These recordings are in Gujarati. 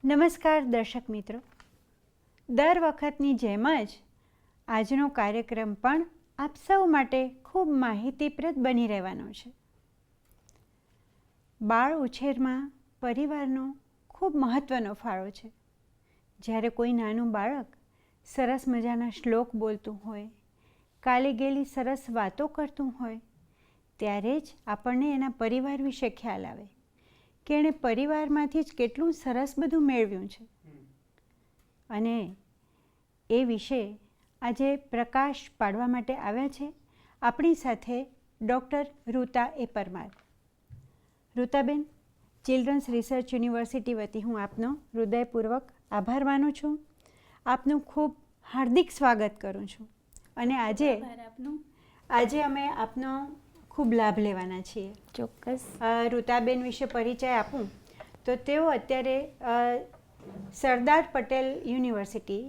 નમસ્કાર દર્શક મિત્રો, દર વખતની જેમ જ આજનો કાર્યક્રમ પણ આપ સૌ માટે ખૂબ માહિતીપ્રદ બની રહેવાનો છે. બાળ ઉછેરમાં પરિવારનો ખૂબ મહત્ત્વનો ફાળો છે. જ્યારે કોઈ નાનું બાળક સરસ મજાના શ્લોક બોલતું હોય, કાલે ગયેલી સરસ વાતો કરતું હોય, ત્યારે જ આપણને એના પરિવાર વિશે ખ્યાલ આવે કે એણે પરિવારમાંથી જ કેટલું સરસ બધું મેળવ્યું છે. અને એ વિશે આજે પ્રકાશ પાડવા માટે આવ્યા છે આપણી સાથે ડૉક્ટર ઋતા એ પરમાર. ઋતાબેન, ચિલ્ડ્રન્સ રિસર્ચ યુનિવર્સિટી વતી હું આપનો હૃદયપૂર્વક આભાર માનું છું. આપનું ખૂબ હાર્દિક સ્વાગત કરું છું. અને આજે અમે આપનો ખૂબ લાભ લેવાના છીએ. ચોક્કસ. ઋતાબેન વિશે પરિચય આપું તો તેઓ અત્યારે સરદાર પટેલ યુનિવર્સિટી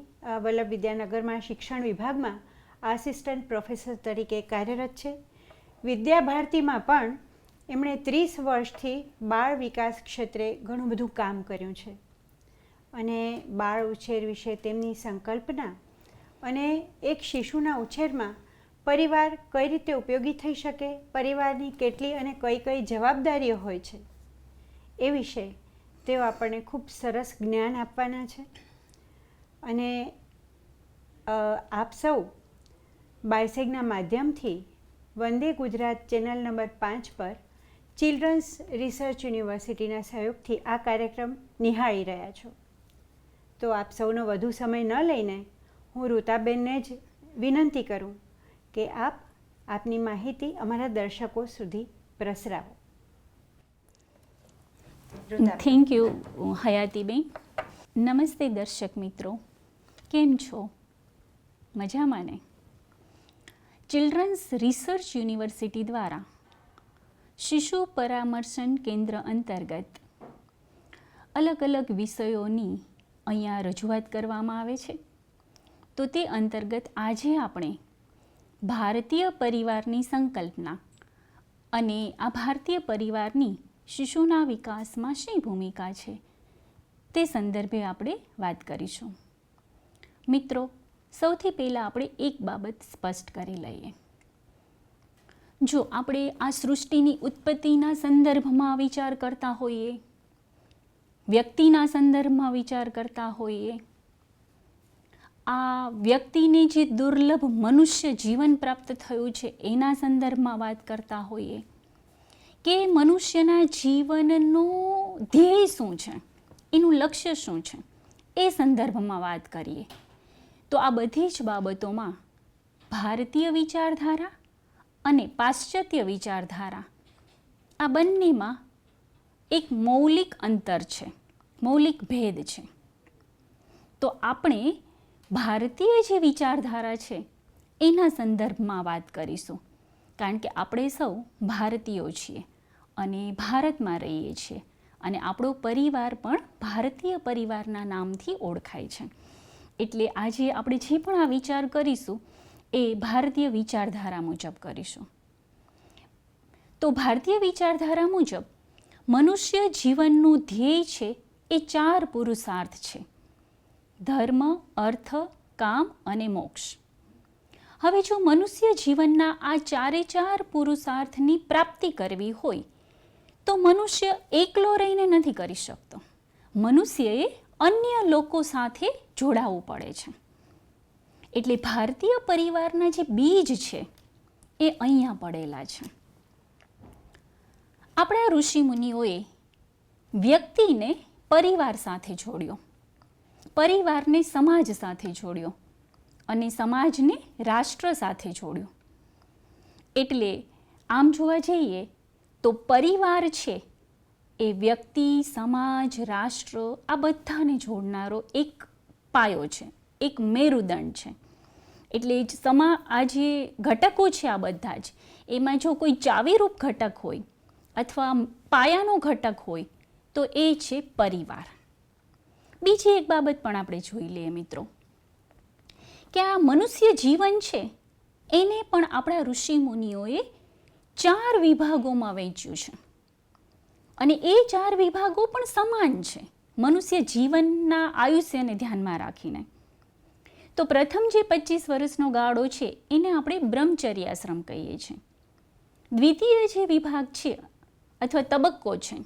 વલ્લભ વિદ્યાનગરમાં શિક્ષણ વિભાગમાં આસિસ્ટન્ટ પ્રોફેસર તરીકે કાર્યરત છે. વિદ્યાભારતીમાં પણ એમણે 30 વર્ષથી બાળ વિકાસ ક્ષેત્રે ઘણું બધું કામ કર્યું છે. અને બાળ ઉછેર વિશે તેમની સંકલ્પના અને એક શિશુના ઉછેરમાં પરિવાર કઈ રીતે ઉપયોગી થઈ શકે, પરિવારની કેટલી અને કઈ કઈ જવાબદારીઓ હોય છે, એ વિશે તેઓ આપણને ખૂબ સરસ જ્ઞાન આપવાના છે. અને આપ સૌ બાયસેગના માધ્યમથી વંદે ગુજરાત ચેનલ નંબર 5 પર ચિલ્ડ્રન્સ રિસર્ચ યુનિવર્સિટીના સહયોગથી આ કાર્યક્રમ નિહાળી રહ્યા છો. તો આપ સૌનો વધુ સમય ન લઈને હું ઋતાબેનને જ વિનંતી કરું કે આપની માહિતી અમારા દર્શકો સુધી પ્રસરાવો. Thank you હયાતીબેન. નમસ્તે દર્શક મિત્રો, કેમ છો? મજામાં ને? ચિલ્ડ્રન્સ રિસર્ચ યુનિવર્સિટી દ્વારા શિશુ પરામર્શન કેન્દ્ર અંતર્ગત અલગ અલગ વિષયોની અહીંયા રજૂઆત કરવામાં આવે છે. તો તે અંતર્ગત આજે આપણે ભારતીય પરિવારની સંકલ્પના અને આ ભારતીય પરિવારની શિશુના વિકાસમાં શી ભૂમિકા છે તે સંદર્ભે આપણે વાત કરીશું. મિત્રો, સૌથી પહેલાં આપણે એક બાબત સ્પષ્ટ કરી લઈએ. જો આપણે આ સૃષ્ટિની ઉત્પત્તિના સંદર્ભમાં વિચાર કરતા હોઈએ, વ્યક્તિના સંદર્ભમાં વિચાર કરતા હોઈએ, આ વ્યક્તિને જે દુર્લભ મનુષ્ય જીવન પ્રાપ્ત થયું છે એના સંદર્ભમાં વાત કરતા હોઈએ, કે મનુષ્યના જીવનનો ધ્યેય શું છે, એનું લક્ષ્ય શું છે, એ સંદર્ભમાં વાત કરીએ, તો આ બધી જ બાબતોમાં ભારતીય વિચારધારા અને પાશ્ચાત્ય વિચારધારા આ બંનેમાં એક મૌલિક અંતર છે, મૌલિક ભેદ છે. તો આપણે ભારતીય જે વિચારધારા છે એના સંદર્ભમાં વાત કરીશું, કારણ કે આપણે સૌ ભારતીયો છીએ અને ભારતમાં રહીએ છીએ અને આપણો પરિવાર પણ ભારતીય પરિવારના નામથી ઓળખાય છે. એટલે આજે આપણે જે પણ આ વિચાર કરીશું એ ભારતીય વિચારધારા મુજબ કરીશું. તો ભારતીય વિચારધારા મુજબ મનુષ્ય જીવનનું ધ્યેય છે એ 4 પુરુષાર્થ છે: ધર્મ, અર્થ, કામ અને મોક્ષ. હવે જો મનુષ્ય જીવનના આ 4 પુરુષાર્થની પ્રાપ્તિ કરવી હોય તો મનુષ્ય એકલો રહીને નથી કરી શકતો. મનુષ્યએ અન્ય લોકો સાથે જોડાવવું પડે છે. એટલે ભારતીય પરિવારના જે બીજ છે એ અહીંયા પડેલા છે. આપણા ઋષિ મુનિઓએ વ્યક્તિને પરિવાર સાથે જોડ્યો, પરિવારને સમાજ સાથે જોડ્યો અને સમાજને રાષ્ટ્ર સાથે જોડ્યો. એટલે આમ જોવા જઈએ તો પરિવાર છે એ વ્યક્તિ, સમાજ, રાષ્ટ્ર આ બધાને જોડનારો એક પાયો છે, એક મેરુદંડ છે. એટલે આ જે ઘટકો છે આ બધા જ, એમાં જો કોઈ ચાવીરૂપ ઘટક હોય અથવા પાયાનો ઘટક હોય તો એ છે પરિવાર. બીજી એક બાબત પણ આપણે જોઈ લઈએ મિત્રો, કે આ મનુષ્ય જીવન છે એને પણ આપણા ઋષિ મુનિઓએ 4 વિભાગોમાં વહેંચ્યું છે અને એ 4 વિભાગો પણ સમાન છે. મનુષ્ય જીવનના આયુષ્યને ધ્યાનમાં રાખીને. તો પ્રથમ જે 25 વર્ષનો ગાળો છે એને આપણે બ્રહ્મચર્ય આશ્રમ કહીએ છીએ. દ્વિતીય જે વિભાગ છે અથવા તબક્કો છે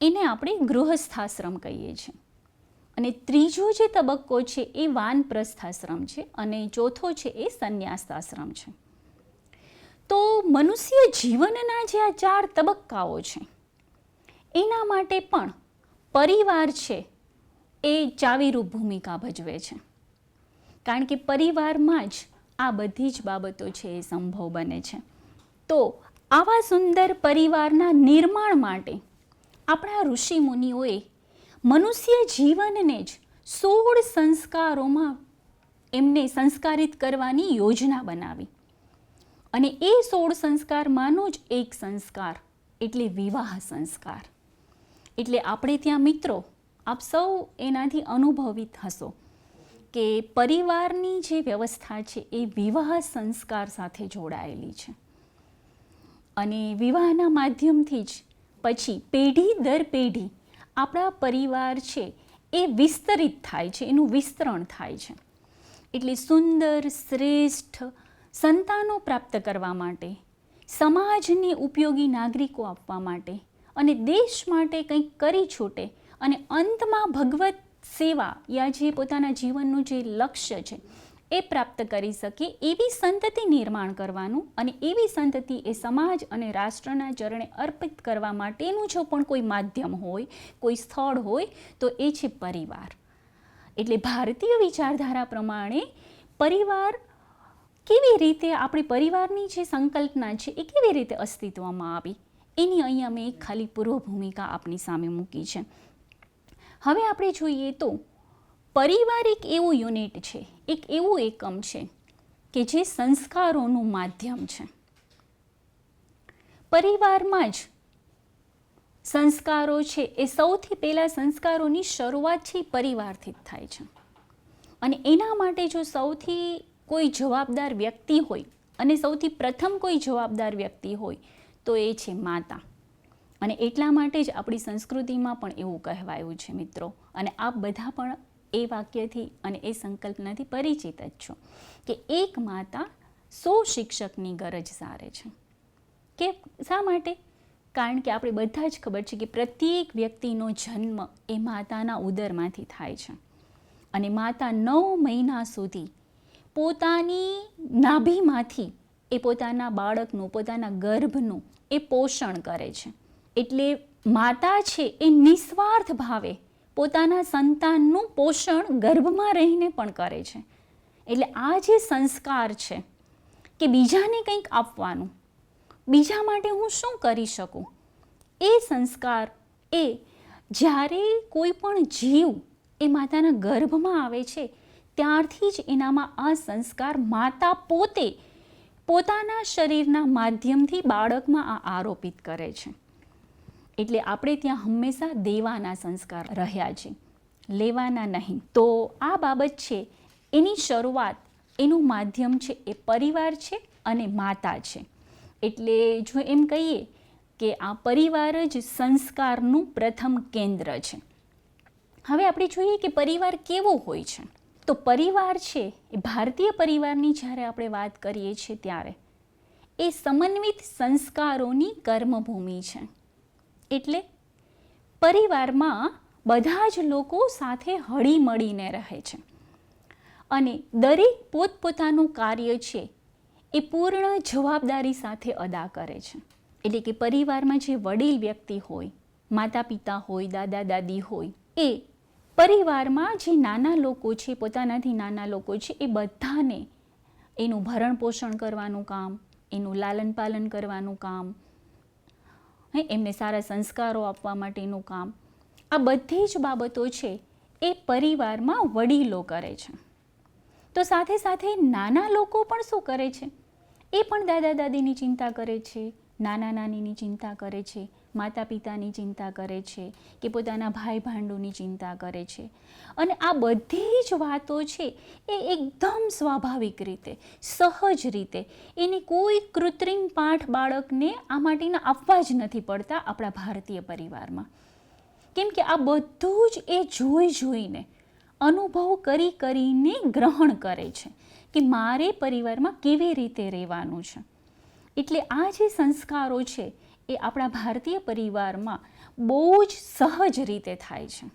એને આપણે ગૃહસ્થાશ્રમ કહીએ છીએ. અને ત્રીજો જે તબક્કો છે એ વાનપ્રસ્થાશ્રમ છે અને ચોથો છે એ સંન્યાસ્તાશ્રમ છે. તો મનુષ્ય જીવનના જે આ 4 તબક્કાઓ છે એના માટે પણ પરિવાર છે એ ચાવીરૂપ ભૂમિકા ભજવે છે. કારણ કે પરિવારમાં જ આ બધી જ બાબતો છે એ સંભવ બને છે. તો આવા સુંદર પરિવારના નિર્માણ માટે આપણા ઋષિ મુનિઓએ મનુષ્ય જીવનને જ 16 સંસ્કારોમાં એમને સંસ્કારિત કરવાની યોજના બનાવી. અને એ 16 સંસ્કારમાંનો જ એક સંસ્કાર એટલે વિવાહ સંસ્કાર. એટલે આપણે ત્યાં મિત્રો આપ સૌ એનાથી અનુભવિત હશો કે પરિવારની જે વ્યવસ્થા છે એ વિવાહ સંસ્કાર સાથે જોડાયેલી છે. અને વિવાહના માધ્યમથી જ પછી પેઢી દર પેઢી આપણા પરિવાર છે એ વિસ્તરિત થાય છે, એનું વિસ્તરણ થાય છે. એટલે સુંદર શ્રેષ્ઠ સંતાનો પ્રાપ્ત કરવા માટે, સમાજને ઉપયોગી નાગરિકો આપવા માટે અને દેશ માટે કંઈક કરી છૂટે અને અંતમાં ભગવત સેવા યા જે પોતાના જીવનનું જે લક્ષ્ય છે એ પ્રાપ્ત કરી શકે એવી સંતતિ નિર્માણ કરવાનું અને એવી સંતતિ એ સમાજ અને રાષ્ટ્રના ચરણે અર્પિત કરવા માટેનું જો પણ કોઈ માધ્યમ હોય, કોઈ સ્થળ હોય તો એ છે પરિવાર. એટલે ભારતીય વિચારધારા પ્રમાણે પરિવાર કેવી રીતે, આપણી પરિવારની જે સંકલ્પના છે એ કેવી રીતે અસ્તિત્વમાં આવી એની અહીંયા મેં એક ખાલી પૂર્વ ભૂમિકા આપની સામે મૂકી છે. હવે આપણે જોઈએ તો પરિવાર એક એવું યુનિટ છે, એક એવું એકમ છે કે જે સંસ્કારોનું માધ્યમ છે. પરિવારમાં જ સંસ્કારો છે એ સૌથી પહેલાં સંસ્કારોની શરૂઆત છે એ પરિવારથી જ થાય છે. અને એના માટે જો સૌથી કોઈ જવાબદાર વ્યક્તિ હોય અને સૌથી પ્રથમ કોઈ જવાબદાર વ્યક્તિ હોય તો એ છે માતા. અને એટલા માટે જ આપણી સંસ્કૃતિમાં પણ એવું કહેવાયું છે મિત્રો. અને આપ બધા પણ એ વાક્યથી અને એ સંકલ્પનાથી પરિચિત જ છો કે એક માતા 100 શિક્ષકની ગરજ સારે છે. કે શા માટે? કારણ કે આપણે બધા જ ખબર છે કે પ્રત્યેક વ્યક્તિનો જન્મ એ માતાના ઉદરમાંથી થાય છે. અને માતા 9 મહિના સુધી પોતાની નાભીમાંથી એ પોતાના બાળકનું, પોતાના ગર્ભનું એ પોષણ કરે છે. એટલે માતા છે એ નિસ્વાર્થ ભાવે પોતાના સંતાનનું પોષણ ગર્ભમાં રહીને પણ કરે છે. એટલે આ જે સંસ્કાર છે કે બીજાને કંઈક આપવાનું, બીજા માટે હું શું કરી શકું, એ સંસ્કાર એ જ્યારે કોઈ પણ જીવ એ માતાના ગર્ભમાં આવે છે ત્યારથી જ એનામાં આ સંસ્કાર માતા પોતે પોતાના શરીરના માધ્યમથી બાળકમાં આ આરોપિત કરે છે. એટલે આપણે ત્યાં હંમેશા દેવાના સંસ્કાર રહ્યા છે, લેવાના નહીં. તો આ બાબત છે એની શરૂઆત, એનું માધ્યમ છે એ પરિવાર છે અને માતા છે. એટલે જો એમ કહીએ કે આ પરિવાર જ સંસ્કારનું પ્રથમ કેન્દ્ર છે. હવે આપણે જોઈએ કે પરિવાર કેવો હોય છે. તો પરિવાર છે એ ભારતીય પરિવારની જ્યારે આપણે વાત કરીએ છીએ ત્યારે એ સમન્વિત સંસ્કારોની કર્મભૂમિ છે. એટલે પરિવારમાં બધા જ લોકો સાથે હળી મળીને રહે છે અને દરેક પોતપોતાનું કાર્ય છે એ પૂર્ણ જવાબદારી સાથે અદા કરે છે. એટલે કે પરિવારમાં જે વડીલ વ્યક્તિ હોય, માતા પિતા હોય, દાદા દાદી હોય, એ પરિવારમાં જે નાના લોકો છે, પોતાનાથી નાના લોકો છે, એ બધાને એનું ભરણ પોષણ કરવાનું કામ, એનું લાલન પાલન કરવાનું કામ, એમને સારા સંસ્કારો આપવા માટેનું કામ, આ બધી જ બાબતો છે એ પરિવારમાં વડીલો કરે છે. તો સાથે સાથે નાના લોકો પણ શું કરે છે? એ પણ દાદા દાદીની ચિંતા કરે છે, નાના નાનીની ચિંતા કરે છે, માતા પિતાની ચિંતા કરે છે, કે પોતાના ભાઈ ભાંડુની ચિંતા કરે છે. અને આ બધી જ વાતો છે એ એકદમ સ્વાભાવિક રીતે, સહજ રીતે, એને કોઈ કૃત્રિમ પાઠ બાળકને આ માટેના આપવા જ નથી પડતા આપણા ભારતીય પરિવારમાં. કેમ કે આ બધું જ એ જોઈને અનુભવ કરીને ગ્રહણ કરે છે કે મારે પરિવારમાં કેવી રીતે રહેવાનું છે. એટલે આ જે સંસ્કારો છે એ આપણા ભારતીય પરિવારમાં બહુ જ સહજ રીતે થાય છે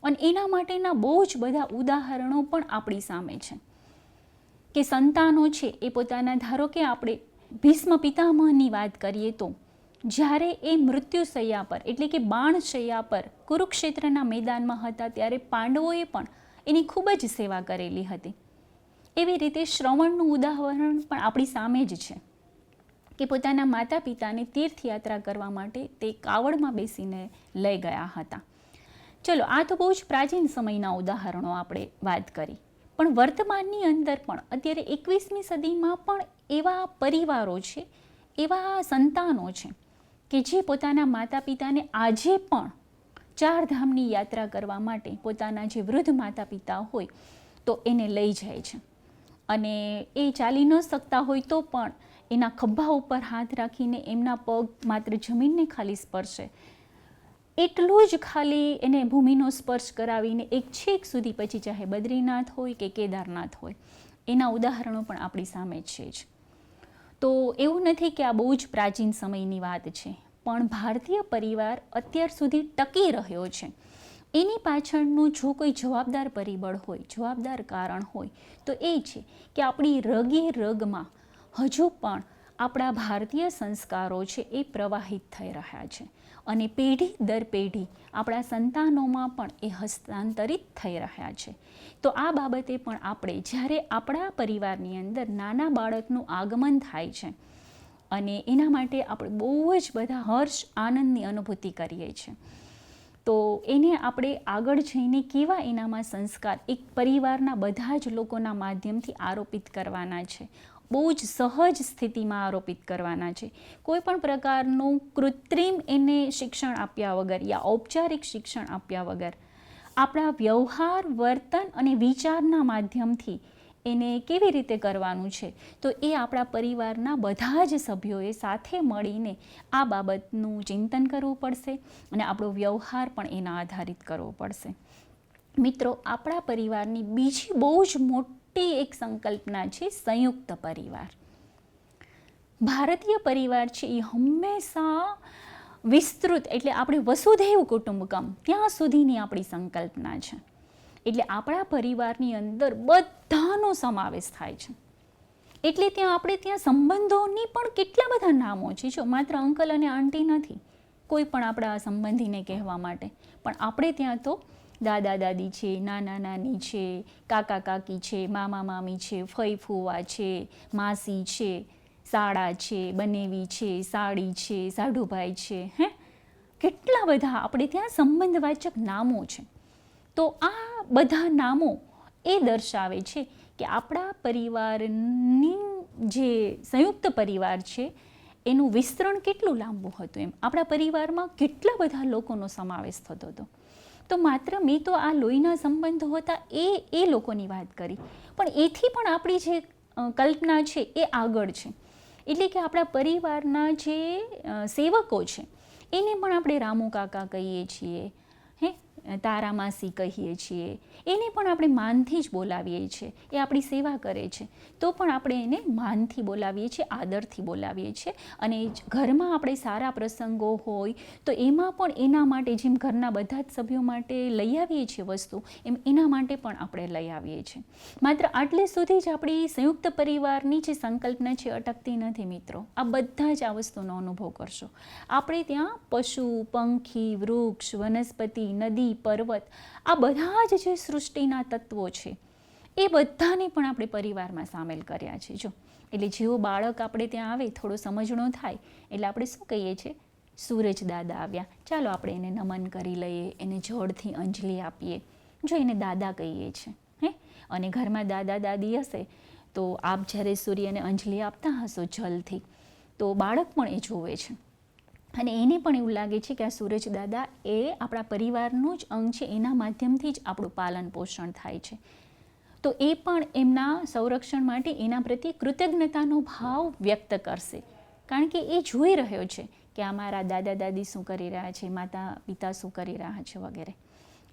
અને એના માટેના બહુ જ બધા ઉદાહરણો પણ આપણી સામે છે કે સંતાનો છે એ પોતાના, ધારો કે આપણે ભીષ્મ પિતામહની વાત કરીએ તો જ્યારે એ મૃત્યુશૈયા પર એટલે કે બાણશૈયા પર કુરુક્ષેત્રના મેદાનમાં હતા ત્યારે પાંડવોએ પણ એની ખૂબ જ સેવા કરેલી હતી. એવી રીતે શ્રવણનું ઉદાહરણ પણ આપણી સામે જ છે કે પોતાના માતા પિતાને તીર્થયાત્રા કરવા માટે તે કાવડમાં બેસીને લઈ ગયા હતા. ચલો, આ તો બહુ જ પ્રાચીન સમયના ઉદાહરણો આપણે વાત કરી, પણ વર્તમાનની અંદર પણ અત્યારે 21મી સદીમાં પણ એવા પરિવારો છે, એવા સંતાનો છે કે જે પોતાના માતા પિતાને આજે પણ 4 ધામની યાત્રા કરવા માટે પોતાના જે વૃદ્ધ માતા પિતા હોય તો એને લઈ જાય છે અને એ ચાલી ન શકતા હોય તો પણ એના ખભા ઉપર હાથ રાખીને એમના પગ માત્ર જમીનને ખાલી સ્પર્શે એટલું જ ખાલી એને ભૂમિનો સ્પર્શ કરાવીને એક છેક સુધી, પછી ચાહે બદ્રીનાથ હોય કે કેદારનાથ હોય, એના ઉદાહરણો પણ આપણી સામે છે જ. તો એવું નથી કે આ બહુ જ પ્રાચીન સમયની વાત છે, પણ ભારતીય પરિવાર અત્યાર સુધી ટકી રહ્યો છે. એની પાછળનું જો કોઈ જવાબદાર પરિબળ હોય, જવાબદાર કારણ હોય તો એ છે કે આપણી રગે રગમાં હજુ પણ આપણા ભારતીય સંસ્કારો છે એ પ્રવાહિત થઈ રહ્યા છે અને પેઢી દર પેઢી આપણા સંતાનોમાં પણ એ હસ્તાંતરિત થઈ રહ્યા છે. તો આ બાબતે પણ આપણે જ્યારે આપણા પરિવારની અંદર નાના બાળકનું આગમન થાય છે અને એના માટે આપણે બહુ જ બધા હર્ષ આનંદની અનુભૂતિ કરીએ છીએ, તો એને આપણે આગળ જઈને કેવા એનામાં સંસ્કાર એક પરિવારના બધા જ લોકોના માધ્યમથી આરોપિત કરવાના છે, બહુ જ સહજ સ્થિતિમાં આરોપિત કરવાના છે. કોઈ પણ પ્રકારનું કૃત્રિમ એને શિક્ષણ આપ્યા વગર યા ઔપચારિક શિક્ષણ આપ્યા વગર આપણા વ્યવહાર, વર્તન અને વિચારના માધ્યમથી એને કેવી રીતે કરવાનું છે, તો એ આપણા પરિવારના બધા જ સભ્યોએ સાથે મળીને આ બાબતનું ચિંતન કરવું પડશે અને આપણો વ્યવહાર પણ એના આધારિત કરવો પડશે. મિત્રો, આપણા પરિવારની બીજી બહુ જ મોટી એક સંકલ્પના છે સંયુક્ત પરિવાર. ભારતીય પરિવાર છે એ હંમેશા વિસ્તૃત એટલે આપણે વસુધૈવ કુટુંબકમ ત્યાં સુધીની આપણી સંકલ્પના છે. એટલે આપણા પરિવારની અંદર બધાનો સમાવેશ થાય છે. એટલે ત્યાં સંબંધોની પણ કેટલા બધા નામો છે. જો માત્ર અંકલ અને આંટી નથી કોઈ પણ આપણા સંબંધીને કહેવા માટે, પણ આપણે ત્યાં તો દાદા દાદી છે, નાના નાની છે, કાકા કાકી છે, મામા મામી છે, ફઈ ફૂવા છે, માસી છે, સાળા છે, બનેવી છે, સાડી છે, સાઢુભાઈ છે, કેટલા બધા આપણે ત્યાં સંબંધવાચક નામો છે. તો આ બધા નામો એ દર્શાવે છે કે આપણા પરિવારની જે સંયુક્ત પરિવાર છે એનું વિસ્તરણ કેટલું લાંબુ હતું, એમ આપણા પરિવારમાં કેટલા બધા લોકોનો સમાવેશ થતો હતો. તો માત્ર મેં તો આ લોહીના સંબંધો હતા એ લોકોની વાત કરી, પણ એથી પણ આપણી જે કલ્પના છે એ આગળ છે. એટલે કે આપણા પરિવારના જે સેવકો છે એને પણ આપણે રામુ કાકા કહીએ છીએ, તારા માસી કહીએ છીએ, એને પણ આપણે માનથી જ બોલાવીએ છીએ. એ આપણી સેવા કરે છે તો પણ આપણે એને માનથી બોલાવીએ છીએ, આદરથી બોલાવીએ છીએ. અને ઘરમાં આપણે સારા પ્રસંગો હોય તો એમાં પણ એના માટે જેમ ઘરના બધા જ સભ્યો માટે લઈ આવીએ છીએ વસ્તુ, એમ એના માટે પણ આપણે લઈ આવીએ છીએ. માત્ર આટલે સુધી જ આપણી સંયુક્ત પરિવારની જે સંકલ્પના છે અટકતી નથી મિત્રો. આ બધા જ આ વસ્તુનો અનુભવ કરશો. આપણે ત્યાં પશુ, પંખી, વૃક્ષ, વનસ્પતિ, નદી, પર્વત, આ બધા જ જે સૃષ્ટિના તત્વો છે એ બધાને પણ આપણે પરિવારમાં સામેલ કર્યા છે. જો એટલે જેવો બાળક આપણે ત્યાં આવે, થોડો સમજણો થાય એટલે આપણે શું કહીએ છીએ, સૂરજ દાદા આવ્યા, ચાલો આપણે એને નમન કરી લઈએ, એને જોડથી અંજલિ આપીએ. જો એને દાદા કહીએ છીએ, અને ઘરમાં દાદા દાદી હશે તો આપ જ્યારે સૂર્યને અંજલિ આપતા હશો જલથી, તો બાળક પણ એ જોવે છે અને એને પણ એવું લાગે છે કે આ સૂરજ દાદા એ આપણા પરિવારનું જ અંગ છે, એના માધ્યમથી જ આપણું પાલન પોષણ થાય છે. તો એ પણ એમના સંરક્ષણ માટે એના પ્રત્યે કૃતજ્ઞતાનો ભાવ વ્યક્ત કરશે. કારણ કે એ જોઈ રહ્યો છે કે અમારા દાદા દાદી શું કરી રહ્યા છે, માતા પિતા શું કરી રહ્યા છે વગેરે.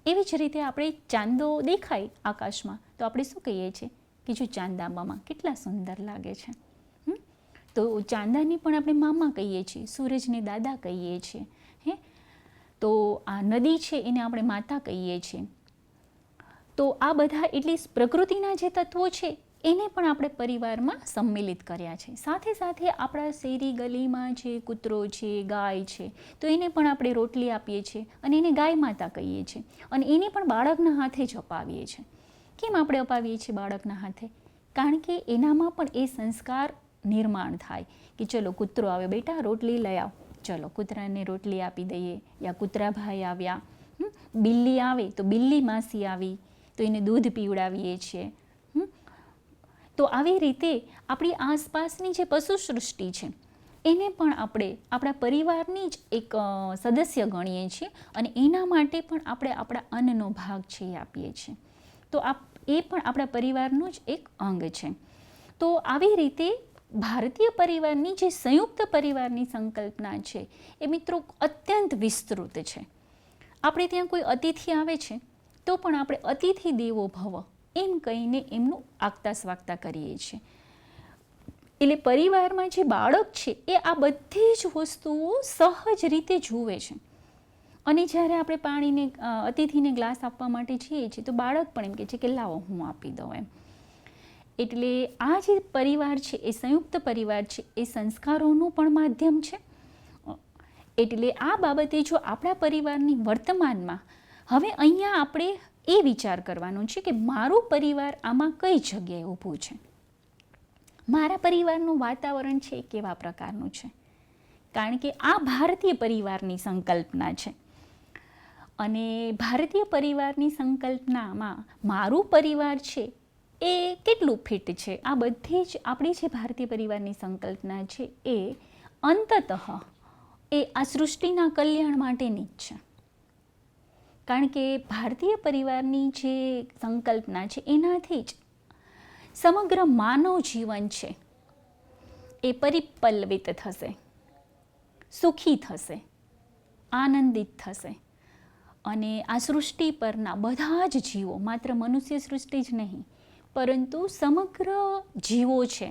એવી જ રીતે આપણે ચાંદો દેખાય આકાશમાં તો આપણે શું કહીએ છીએ કે જો ચાંદા મામા કેટલા સુંદર લાગે છે. તો ચાંદાની પણ આપણે મામા કહીએ છીએ, સૂરજને દાદા કહીએ છીએ. તો આ નદી છે એને આપણે માતા કહીએ છીએ. તો આ બધા એટલે પ્રકૃતિના જે તત્વો છે એને પણ આપણે પરિવારમાં સંમિલિત કર્યા છે. સાથે સાથે આપણા શેરી ગલીમાં જે કૂતરો છે, ગાય છે, તો એને પણ આપણે રોટલી આપીએ છીએ અને એને ગાય માતા કહીએ છીએ અને એને પણ બાળકના હાથે જ અપાવીએ છીએ. કેમ આપણે અપાવીએ છીએ બાળકના હાથે? કારણ કે એનામાં પણ એ સંસ્કાર નિર્માણ થાય કે ચલો કૂતરો આવે, બેટા રોટલી લઈ આવ, ચલો કૂતરાને રોટલી આપી દઈએ. યા કૂતરા ભાઈ આવ્યા, બિલ્લી આવે તો બિલ્લી માસી આવી તો એને દૂધ પીવડાવીએ છીએ. તો આવી રીતે આપણી આસપાસની જે પશુ સૃષ્ટિ છે એને પણ આપણે આપણા પરિવારની જ એક સદસ્ય ગણીએ છીએ અને એના માટે પણ આપણે આપણા અન્નનો ભાગ છે એ આપીએ છીએ. તો એ પણ આપણા પરિવારનું જ એક અંગ છે. તો આવી રીતે ભારતીય પરિવારની જે સંયુક્ત પરિવારની સંકલ્પના છે એ મિત્રો અત્યંત વિસ્તૃત છે. આપણે ત્યાં કોઈ અતિથિ આવે છે તો પણ આપણે અતિથિ દેવો ભવ એમ કહીને એમનું આગતા સ્વાગતા કરીએ છીએ. એટલે પરિવારમાં જે બાળક છે એ આ બધી જ વસ્તુઓ સહજ રીતે જુએ છે અને જ્યારે આપણે પાણીને અતિથિને ગ્લાસ આપવા માટે જઈએ છીએ તો બાળક પણ એમ કહે છે કે લાવો હું આપી દઉં એમ. એટલે આ જે પરિવાર છે એ સંયુક્ત પરિવાર છે એ સંસ્કારોનું પણ માધ્યમ છે. એટલે આ બાબતે જો આપણા પરિવારની વર્તમાનમાં હવે અહીંયા આપણે એ વિચાર કરવાનો છે કે મારું પરિવાર આમાં કઈ જગ્યાએ ઊભું છે, મારા પરિવારનું વાતાવરણ છે એ કેવા પ્રકારનું છે. કારણ કે આ ભારતીય પરિવારની સંકલ્પના છે અને ભારતીય પરિવારની સંકલ્પનામાં મારું પરિવાર છે એ કેટલું ફિટ છે. આ બધી જ આપણી જે ભારતીય પરિવારની સંકલ્પના છે એ અંતતઃ એ આ સૃષ્ટિના કલ્યાણ માટેની જ છે. કારણ કે ભારતીય પરિવારની જે સંકલ્પના છે એનાથી જ સમગ્ર માનવ જીવન છે એ પરિપલ્વિત થશે, સુખી થશે, આનંદિત થશે અને આ સૃષ્ટિ પરના બધા જ જીવો, માત્ર મનુષ્ય સૃષ્ટિ જ નહીં પરંતુ સમગ્ર જીવો છે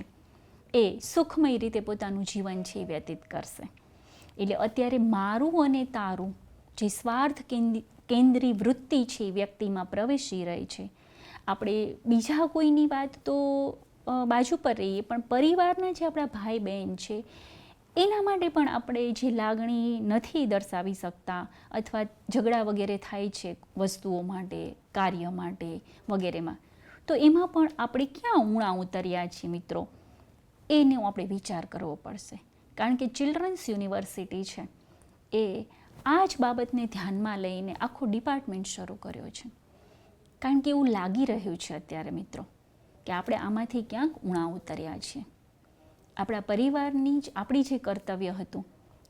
એ સુખમય રીતે પોતાનું જીવન છે એ વ્યતીત કરશે. એટલે અત્યારે મારું અને તારું જે સ્વાર્થ કેન્દ્રી વૃત્તિ છે વ્યક્તિમાં પ્રવેશી રહી છે. આપણે બીજા કોઈની વાત તો બાજુ પર રહીએ પણ પરિવારના જે આપણા ભાઈ બહેન છે એના માટે પણ આપણે જે લાગણી નથી દર્શાવી શકતા અથવા ઝઘડા વગેરે થાય છે વસ્તુઓ માટે, કાર્ય માટે વગેરેમાં, તો એમાં પણ આપણે ક્યાં ઊણા ઉતર્યા છીએ મિત્રો, એનો આપણે વિચાર કરવો પડશે. કારણ કે ચિલ્ડ્રન્સ યુનિવર્સિટી છે એ આ જ બાબતને ધ્યાનમાં લઈને આખો ડિપાર્ટમેન્ટ શરૂ કર્યો છે. કારણ કે એવું લાગી રહ્યું છે અત્યારે મિત્રો કે આપણે આમાંથી ક્યાંક ઊણા ઉતર્યા છીએ. આપણા પરિવારની જ આપણી જે કર્તવ્ય હતું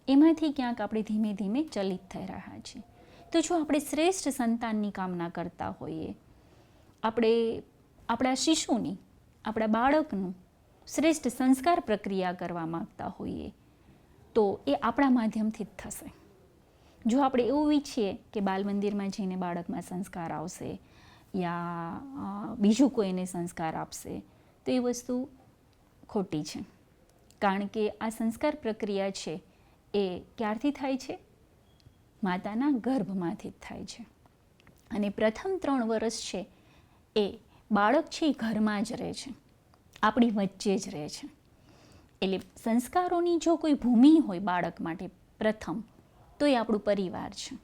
એમાંથી ક્યાંક આપણે ધીમે ધીમે ચલિત થઈ રહ્યા છીએ. તો જો આપણે શ્રેષ્ઠ સંતાનની કામના કરતા હોઈએ, આપણે આપણા શિશુની, આપણા બાળકનું શ્રેષ્ઠ સંસ્કાર પ્રક્રિયા કરવા માગતા હોઈએ તો એ આપણા માધ્યમથી જ થશે. જો આપણે એવું ઈચ્છીએ કે બાલ મંદિરમાં જઈને બાળકમાં સંસ્કાર આવશે યા બીજું કોઈને સંસ્કાર આપશે તો એ વસ્તુ ખોટી છે. કારણ કે આ સંસ્કાર પ્રક્રિયા છે એ ક્યારથી થાય છે? માતાના ગર્ભમાંથી જ થાય છે. અને પ્રથમ 3 વર્ષ છે એ બાળક છે એ ઘરમાં જ રહે છે, આપણી વચ્ચે જ રહે છે. એટલે સંસ્કારોની જો કોઈ ભૂમિ હોય બાળક માટે પ્રથમ તો એ આપણું પરિવાર છે.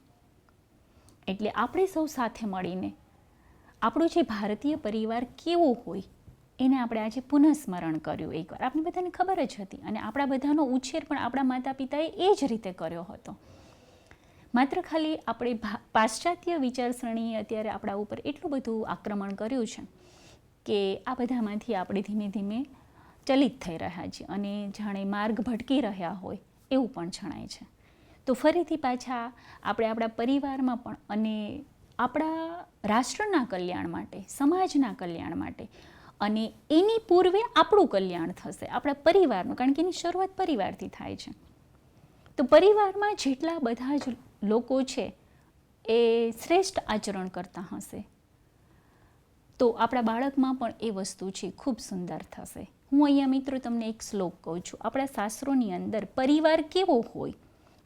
એટલે આપણે સૌ સાથે મળીને આપણું જે ભારતીય પરિવાર કેવો હોય એને આપણે આજે પુનઃસ્મરણ કર્યું એકવાર. આપણે બધાને ખબર જ હતી અને આપણા બધાનો ઉછેર પણ આપણા માતા પિતાએ એ જ રીતે કર્યો હતો. માત્ર ખાલી આપણે પાશ્ચાત્ય વિચારસરણીએ અત્યારે આપણા ઉપર એટલું બધું આક્રમણ કર્યું છે કે આ બધામાંથી આપણે ધીમે ધીમે ચલિત થઈ રહ્યા છીએ અને જાણે માર્ગ ભટકી રહ્યા હોય એવું પણ જણાય છે. તો ફરીથી પાછા આપણે આપણા પરિવારમાં પણ અને આપણા રાષ્ટ્રના કલ્યાણ માટે, સમાજના કલ્યાણ માટે અને એની પૂર્વે આપણું કલ્યાણ થશે, આપણા પરિવારનું, કારણ કે એની શરૂઆત પરિવારથી થાય છે. તો પરિવારમાં જેટલા બધા જ લોકો છે એ શ્રેષ્ઠ આચરણ કરતા હશે તો આપણા બાળકમાં પણ એ વસ્તુ છે ખૂબ સુંદર થશે. હું અહીંયા મિત્રો તમને એક શ્લોક કહું છું. આપણા શાસ્ત્રોની અંદર પરિવાર કેવો હોય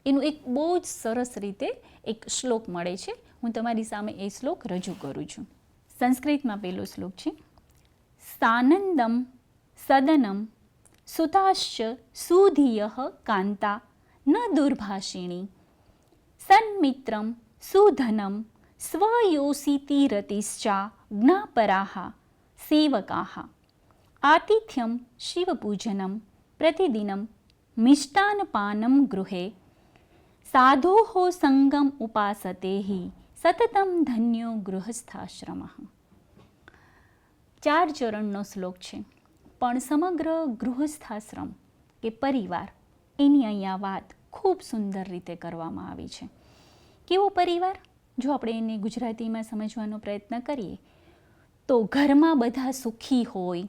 એનું એક બહુ જ સરસ રીતે એક શ્લોક મળે છે. હું તમારી સામે એ શ્લોક રજૂ કરું છું. સંસ્કૃતમાં પહેલો શ્લોક છે, સાનંદમ સદનમ સુતાશ્ચ સુધિયઃ કાંતા ન દુર્ભાષિણી સન્મિત્રમ સુધનમ સ્વયોષિતિરતિશ્ચા જ્ઞાપરાઃ સેવકાઃ આતિથ્યમ શિવપૂજનમ પ્રતિદિનમ મિષ્ટાનપાનમ ગૃહે સાધોઃ સંગમ ઉપાસતેહિ સતતમ ધન્યો ગૃહસ્થાશ્રમઃ. 4 ચરણનો શ્લોક છે, પણ સમગ્ર ગૃહસ્થાશ્રમ કે પરિવાર એની અહીંયા વાત ખૂબ સુંદર રીતે કરવામાં આવી છે. કેવો પરિવાર? જો આપણે એને ગુજરાતીમાં સમજવાનો પ્રયત્ન કરીએ તો ઘરમાં બધા સુખી હોય,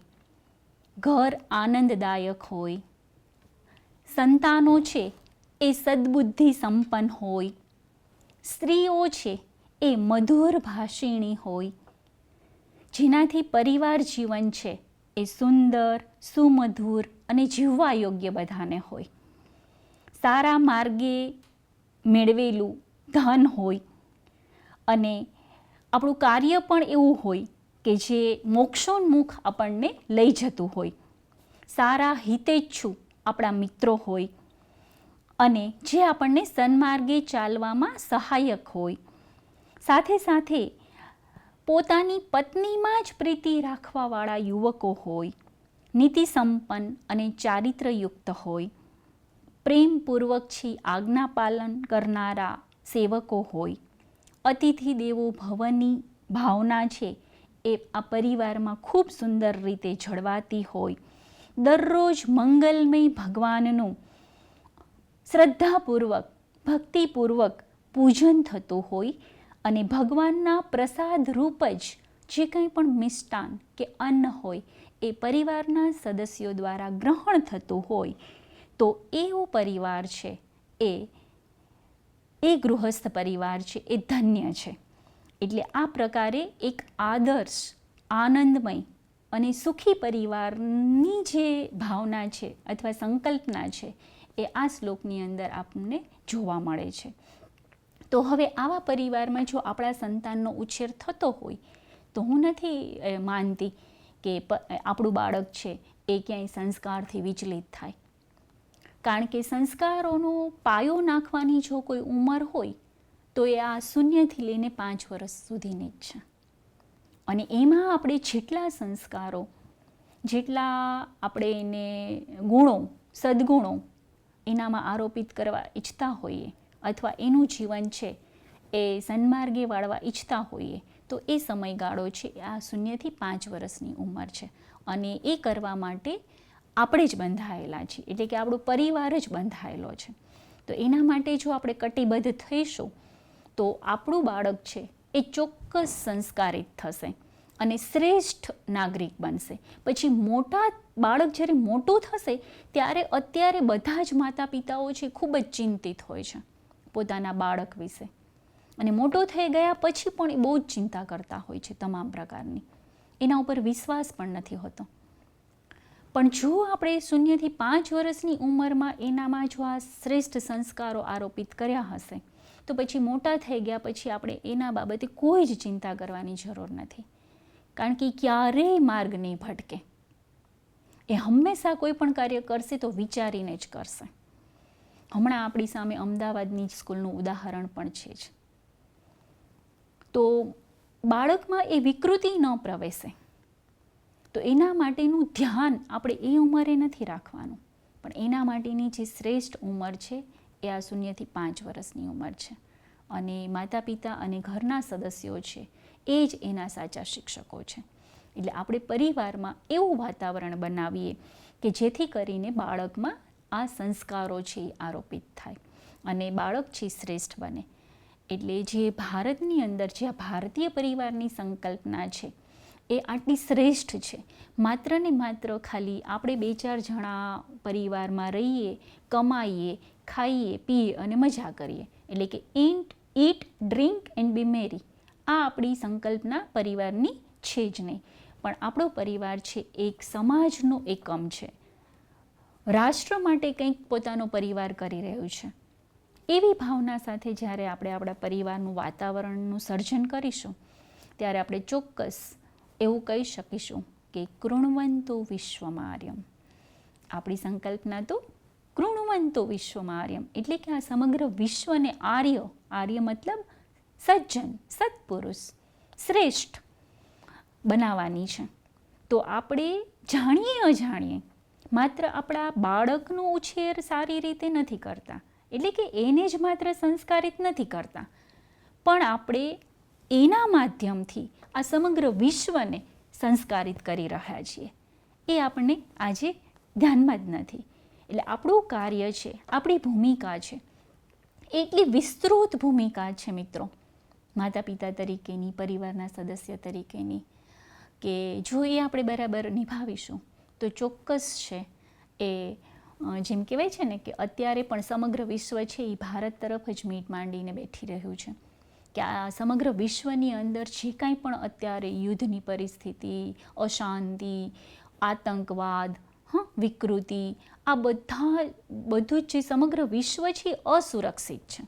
ઘર આનંદદાયક હોય, સંતાનો છે એ સદ્બુદ્ધિ સંપન્ન હોય, સ્ત્રીઓ છે એ મધુર ભાષિણી હોય, જેનાથી પરિવાર જીવન છે એ સુંદર, સુમધુર અને જીવવા યોગ્ય બધાને હોય, સારા માર્ગે મેળવેલું ધન હોય અને આપણું કાર્ય પણ એવું હોય કે જે મોક્ષોન્મુખ આપણને લઈ જતું હોય, સારા હિતેચ્છુ આપણા મિત્રો હોય અને જે આપણને સન્માર્ગે ચાલવામાં સહાયક હોય, સાથે સાથે પોતાની પત્નીમાં જ પ્રીતિ રાખવાવાળા યુવકો હોય, નીતિ સંપન્ન અને ચારિત્રયુક્ત હોય, પ્રેમપૂર્વક આજ્ઞા પાલન કરનારા સેવકો હોય, અતિથિ દેવો ભવની ભાવના છે એ આ પરિવારમાં ખૂબ સુંદર રીતે જળવાતી હોય, દરરોજ મંગલમય ભગવાનનું શ્રદ્ધાપૂર્વક, ભક્તિપૂર્વક પૂજન થતું હોય અને ભગવાનના પ્રસાદ રૂપ જ જે કંઈ પણ મિષ્ટાન કે અન્ન હોય એ પરિવારના સદસ્યો દ્વારા ગ્રહણ થતું હોય, તો એવો પરિવાર છે એ ગૃહસ્થ પરિવાર છે એ ધન્ય છે. એટલે આ પ્રકારે એક આદર્શ, આનંદમય અને સુખી પરિવારની જે ભાવના છે અથવા સંકલ્પના છે એ આ શ્લોકની અંદર આપણને જોવા મળે છે. તો હવે આવા પરિવારમાં જો આપણા સંતાનનો ઉછેર થતો હોય તો હું નથી માનતી કે આપણું બાળક છે એ ક્યાંય સંસ્કારથી વિચલિત થાય, કારણ કે સંસ્કારોનો પાયો નાખવાની જો કોઈ ઉંમર હોય તો એ આ 0થી લઈને 5 વર્ષ સુધીની જ છે. અને એમાં આપણે જેટલા સંસ્કારો, જેટલા આપણે એને ગુણો, સદ્ગુણો એનામાં આરોપિત કરવા ઈચ્છતા હોઈએ અથવા એનું જીવન છે એ સન્માર્ગે વાળવા ઈચ્છતા હોઈએ તો એ સમયગાળો છે આ 0થી 5 વર્ષની ઉંમર છે. અને એ કરવા માટે આપણે જ બંધાયેલા છીએ, એટલે કે આપણો પરિવાર જ બંધાયેલો છે. તો એના માટે જો આપણે કટિબદ્ધ થઈશું તો આપણું બાળક છે એ ચોક્કસ સંસ્કારિત થશે અને શ્રેષ્ઠ નાગરિક બનશે. પછી બાળક જ્યારે મોટું થશે ત્યારે અત્યારે બધા જ માતા પિતાઓ છે ખૂબ જ ચિંતિત હોય છે પોતાના બાળક વિશે, અને મોટો થઈ ગયા પછી પણ એ બહુ જ ચિંતા કરતા હોય છે તમામ પ્રકારની, એના ઉપર વિશ્વાસ પણ નથી હોતો. પણ જો આપણે 0થી 5 વર્ષની ઉંમરમાં એનામાં જો આ શ્રેષ્ઠ સંસ્કારો આરોપિત કર્યા હશે તો પછી મોટા થઈ ગયા પછી આપણે એના બાબતે કોઈ જ ચિંતા કરવાની જરૂર નથી, કારણ કે ક્યારેય માર્ગ નહીં ભટકે. એ હંમેશા કોઈ પણ કાર્ય કરશે તો વિચારીને જ કરશે. હમણાં આપણી સામે અમદાવાદની સ્કૂલનું ઉદાહરણ પણ છે જ. તો બાળકમાં એ વિકૃતિ ન પ્રવેશે તો એના માટેનું ધ્યાન આપણે એ ઉંમરે નથી રાખવાનું, પણ એના માટેની જે શ્રેષ્ઠ ઉંમર છે એ આ 0થી 5 વર્ષની ઉંમર છે. અને માતા પિતા અને ઘરના સદસ્યો છે એ જ એના સાચા શિક્ષકો છે. એટલે આપણે પરિવારમાં એવું વાતાવરણ બનાવીએ કે જેથી કરીને બાળકમાં આ સંસ્કારો છે એ આરોપિત થાય અને બાળક છે શ્રેષ્ઠ બને. એટલે જે ભારતની અંદર જે ભારતીય પરિવારની સંકલ્પના છે એ આટલી શ્રેષ્ઠ છે. માત્ર ને માત્ર ખાલી આપણે 2-4 જણા પરિવારમાં રહીએ, કમાઈએ, ખાઈએ, પીએ અને મજા કરીએ, એટલે કે ઈટ, ડ્રિંક એન્ડ બી મેરી, આ આપણી સંકલ્પના પરિવારની છે જ નહીં. પણ આપણો પરિવાર છે એક સમાજનો એકમ છે, રાષ્ટ્ર માટે કંઈક પોતાનો પરિવાર કરી રહ્યું છે. એવી ભાવના સાથે જ્યારે આપણે આપણા પરિવારનું વાતાવરણનું સર્જન કરીશું ત્યારે આપણે ચોક્કસ એવું કહી શકીશું કે કૃણવંતો વિશ્વમાર્યમ. આપણી સંકલ્પના તો કૃણવંતો વિશ્વમાર્યમ, એટલે કે આ સમગ્ર વિશ્વને આર્ય મતલબ સજ્જન, સત્પુરુષ, શ્રેષ્ઠ બનાવવાની છે. તો આપણે જાણીએ અજાણીએ માત્ર આપણા બાળકનો ઉછેર સારી રીતે નથી કરતા, એટલે કે એને જ માત્ર સંસ્કારિત નથી કરતા, પણ આપણે એના માધ્યમથી આ સમગ્ર વિશ્વને સંસ્કારિત કરી રહ્યા છીએ. એ આપણને આજે ધ્યાનમાં જ નથી. એટલે આપણું કાર્ય છે, આપણી ભૂમિકા છે, એટલી વિસ્તૃત ભૂમિકા છે મિત્રો, માતા પિતા તરીકેની, પરિવારના સદસ્ય તરીકેની, કે જો એ આપણે બરાબર નિભાવીશું તો ચોક્કસ છે એ જેમ કહેવાય છે ને કે અત્યારે પણ સમગ્ર વિશ્વ છે એ ભારત તરફ જ મીટ માંડીને બેઠી રહ્યું છે, કે આ સમગ્ર વિશ્વની અંદર જે કાંઈ પણ અત્યારે યુદ્ધની પરિસ્થિતિ, અશાંતિ, આતંકવાદ, વિકૃતિ, આ બધું જ જે સમગ્ર વિશ્વ છે એ અસુરક્ષિત છે.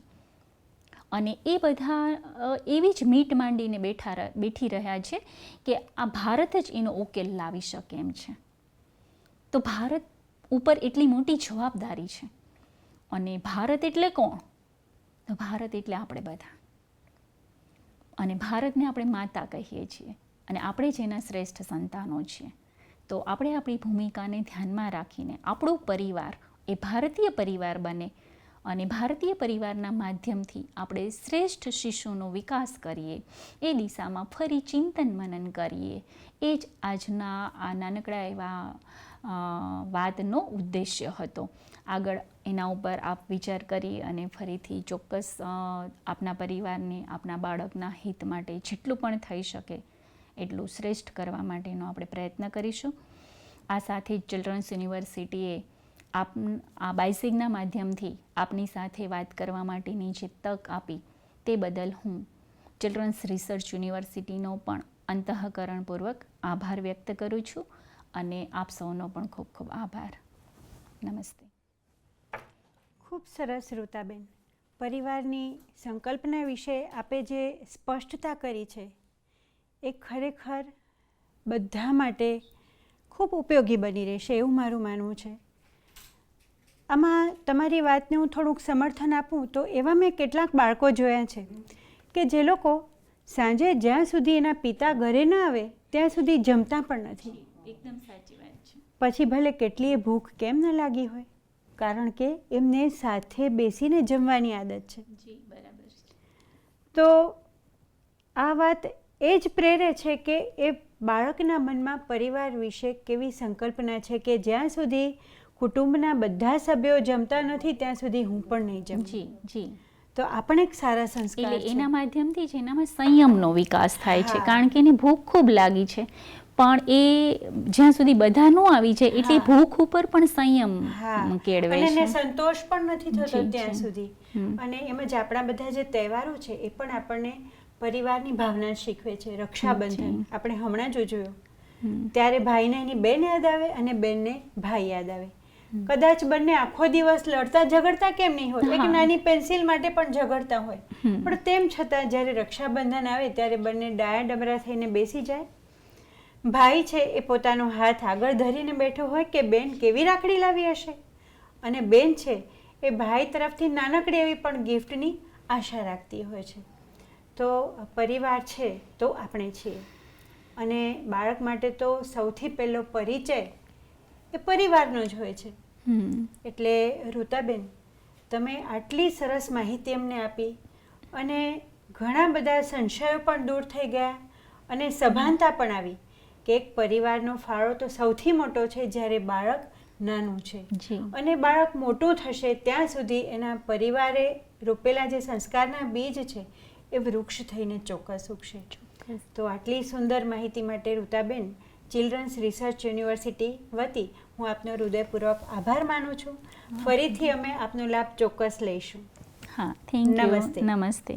અને એ બધા એવી જ મીટ માંડીને બેઠી રહ્યા છે કે આ ભારત જ એનો ઉકેલ લાવી શકે એમ છે. તો ભારત ઉપર એટલી મોટી જવાબદારી છે. અને ભારત એટલે કોણ? તો ભારત એટલે આપણે બધા. અને ભારતને આપણે માતા કહીએ છીએ અને આપણે જેના શ્રેષ્ઠ સંતાનો છીએ. તો આપણે આપણી ભૂમિકાને ધ્યાનમાં રાખીને આપણું પરિવાર એ ભારતીય પરિવાર બને અને ભારતીય પરિવારના માધ્યમથી આપણે શ્રેષ્ઠ શિશુનો વિકાસ કરીએ, એ દિશામાં ફરી ચિંતન મનન કરીએ. એ જ આજના આ નાનકડા એવા વાતનો ઉદ્દેશ્ય હતો. આગળ એના ઉપર આપ વિચાર કરી અને ફરીથી ચોક્કસ આપના પરિવારને, આપના બાળકના હિત માટે જેટલું પણ થઈ શકે એટલું શ્રેષ્ઠ કરવા માટેનો આપણે પ્રયત્ન કરીશું. આ સાથે જ ચિલ્ડ્રન્સ યુનિવર્સિટીએ આ બાયસિગના માધ્યમથી આપની સાથે વાત કરવા માટેની જે તક આપી તે બદલ હું ચિલ્ડ્રન્સ રિસર્ચ યુનિવર્સિટીનો પણ અંતઃકરણપૂર્વક આભાર વ્યક્ત કરું છું અને આપ સૌનો પણ ખૂબ ખૂબ આભાર. નમસ્તે. ખૂબ સરસ રૂતાબેન, પરિવારની સંકલ્પના વિશે આપે જે સ્પષ્ટતા કરી છે એ ખરેખર બધા માટે ખૂબ ઉપયોગી બની રહેશે એવું મારું માનવું છે. આમાં તમારી વાતને હું થોડુંક સમર્થન આપું તો એવા મેં કેટલાક બાળકો જોયા છે કે જે લોકો સાંજે જ્યાં સુધી એના પિતા ઘરે ન આવે ત્યાં સુધી જમતા પણ નથી. એકદમ સાચી વાત છે. પછી ભલે કેટલીય ભૂખ કેમ ન લાગી હોય, કારણ કે એમને સાથે બેસીને જમવાની આદત છે. જી, બરાબર છે. તો આ વાત એ જ પ્રેરે છે કે એ બાળકના મનમાં પરિવાર વિશે કેવી સંકલ્પના છે કે જ્યાં સુધી કુટુંબના બધા સભ્યો જમતા નથી ત્યાં સુધી હું પણ નહીં જમું. જી જી. તો આ પણ એક સારા સંસ્કાર એટલે છે. એના માધ્યમથી જ એનામાં સંયમનો વિકાસ થાય છે, હા. કારણ કે એને ભૂખ ખૂબ લાગી છે, પણ એ જ્યાં સુધી બધા ન આવી જાય એટલી હા. ભૂખ ઉપર પણ સંયમ હા, કેળવે અને એને છે. સંતોષ પણ નથી થતો જી, ત્યાં જી. સુધી. હમ. અને એમ જ આપણા બધા જે તહેવારો છે એ પણ આપણને પરિવારની ભાવના શીખવે છે. રક્ષાબંધન જી. આપણે હમણાં જ જોયું, હમ. ત્યારે ભાઈને એની બેન યાદ આવે અને બેનને ભાઈ યાદ આવે. કદાચ બંને આખો દિવસ લડતા ઝઘડતા કેમ નહીં હોય, એક હા. નાની પેન્સિલ માટે પણ ઝઘડતા હોય, હમ. પણ તેમ છતાં જ્યારે રક્ષાબંધન આવે ત્યારે બંને ડાયા ડમરા થઈને બેસી જાય. ભાઈ છે એ પોતાનો હાથ આગળ ધરીને બેઠો હોય કે બેન કેવી રાખડી લાવી હશે, અને બેન છે એ ભાઈ તરફથી નાનકડી એવી પણ ગિફ્ટની આશા રાખતી હોય છે. તો પરિવાર છે તો આપણે છીએ, અને બાળક માટે તો સૌથી પહેલો પરિચય એ પરિવારનો જ હોય છે. એટલે રૂતાબેન, તમે આટલી સરસ માહિતી અમને આપી અને ઘણા બધા સંશયો પણ દૂર થઈ ગયા અને સભાનતા પણ આવી કે એક પરિવારનો ફાળો તો સૌથી મોટો છે જ્યારે બાળક નાનું છે. જી. અને બાળક મોટું થશે ત્યાં સુધી એના પરિવારે રોપેલા જે સંસ્કારના બીજ છે એ વૃક્ષ થઈને ચોક્કસ ઉગશે. તો આટલી સુંદર માહિતી માટે ઋતાબેન, ચિલ્ડ્રન્સ રિસર્ચ યુનિવર્સિટી વતી હું આપનો હૃદયપૂર્વક આભાર માનું છું. ફરીથી અમે આપનો લાભ ચોક્કસ લઈશું. હા, થેન્ક યુ. નમસ્તે. નમસ્તે.